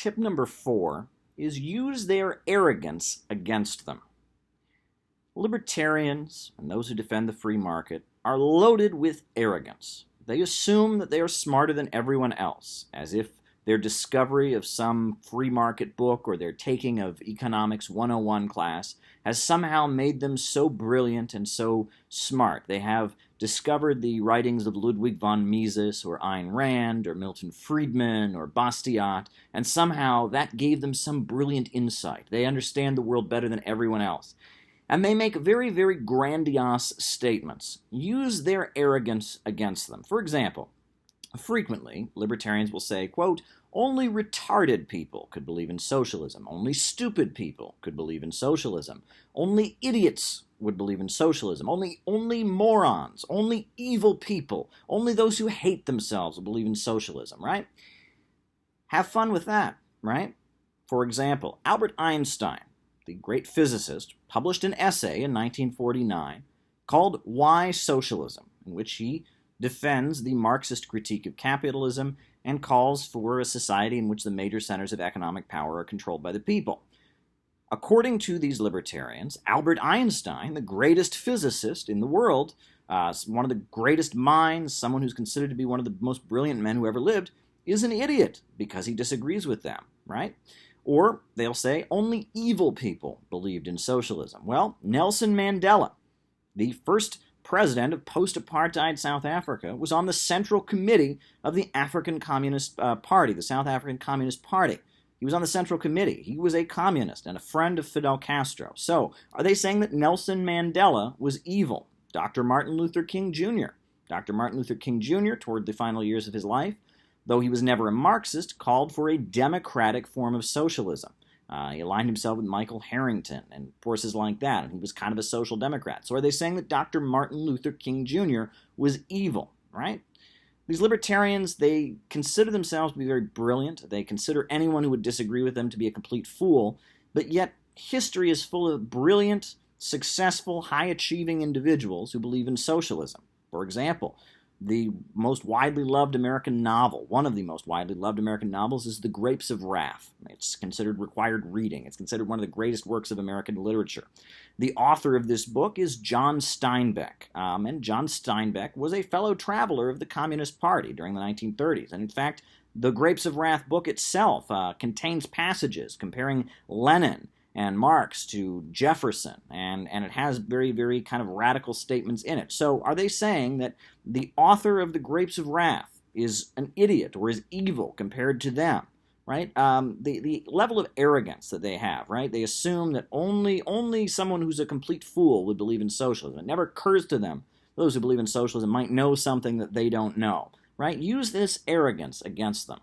tip number 4 is use their arrogance against them. Libertarians and those who defend the free market are loaded with arrogance. They assume that they are smarter than everyone else, as if their discovery of some free market book or their taking of Economics 101 class has somehow made them so brilliant and so smart. They have discovered the writings of Ludwig von Mises or Ayn Rand or Milton Friedman or Bastiat, and somehow that gave them some brilliant insight. They understand the world better than everyone else. And they make very, very grandiose statements. Use their arrogance against them. For example, frequently, libertarians will say, quote, only retarded people could believe in socialism. Only stupid people could believe in socialism. Only idiots would believe in socialism. Only morons. Only evil people. Only those who hate themselves will believe in socialism, right? Have fun with that, right? For example, Albert Einstein, the great physicist, published an essay in 1949 called Why Socialism, in which he defends the Marxist critique of capitalism and calls for a society in which the major centers of economic power are controlled by the people. According to these libertarians, Albert Einstein, the greatest physicist in the world, one of the greatest minds, someone who's considered to be one of the most brilliant men who ever lived, is an idiot because he disagrees with them, right? Or they'll say only evil people believed in socialism. Well, Nelson Mandela, the first president of post-apartheid South Africa, was on the Central Committee of the African Communist Party, the South African Communist Party. He was on the Central Committee. He was a communist and a friend of Fidel Castro. So, are they saying that Nelson Mandela was evil? Dr. Martin Luther King Jr. Dr. Martin Luther King Jr., toward the final years of his life, though he was never a Marxist, called for a democratic form of socialism. He aligned himself with Michael Harrington and forces like that, and he was kind of a social democrat. So are they saying that Dr. Martin Luther King Jr. was evil, right? These libertarians, they consider themselves to be very brilliant. They consider anyone who would disagree with them to be a complete fool, but yet history is full of brilliant, successful, high-achieving individuals who believe in socialism. For example, the most widely loved American novel, one of the most widely loved American novels, is The Grapes of Wrath. It's considered required reading. It's considered one of the greatest works of American literature. The author of this book is John Steinbeck, and John Steinbeck was a fellow traveler of the Communist Party during the 1930s. And in fact, The Grapes of Wrath book itself contains passages comparing Lenin and Marx to Jefferson, and it has very, very kind of radical statements in it. So are they saying that the author of The Grapes of Wrath is an idiot or is evil compared to them, right? The level of arrogance that they have, right? They assume that only someone who's a complete fool would believe in socialism. It never occurs to them those who believe in socialism might know something that they don't know, right? Use this arrogance against them.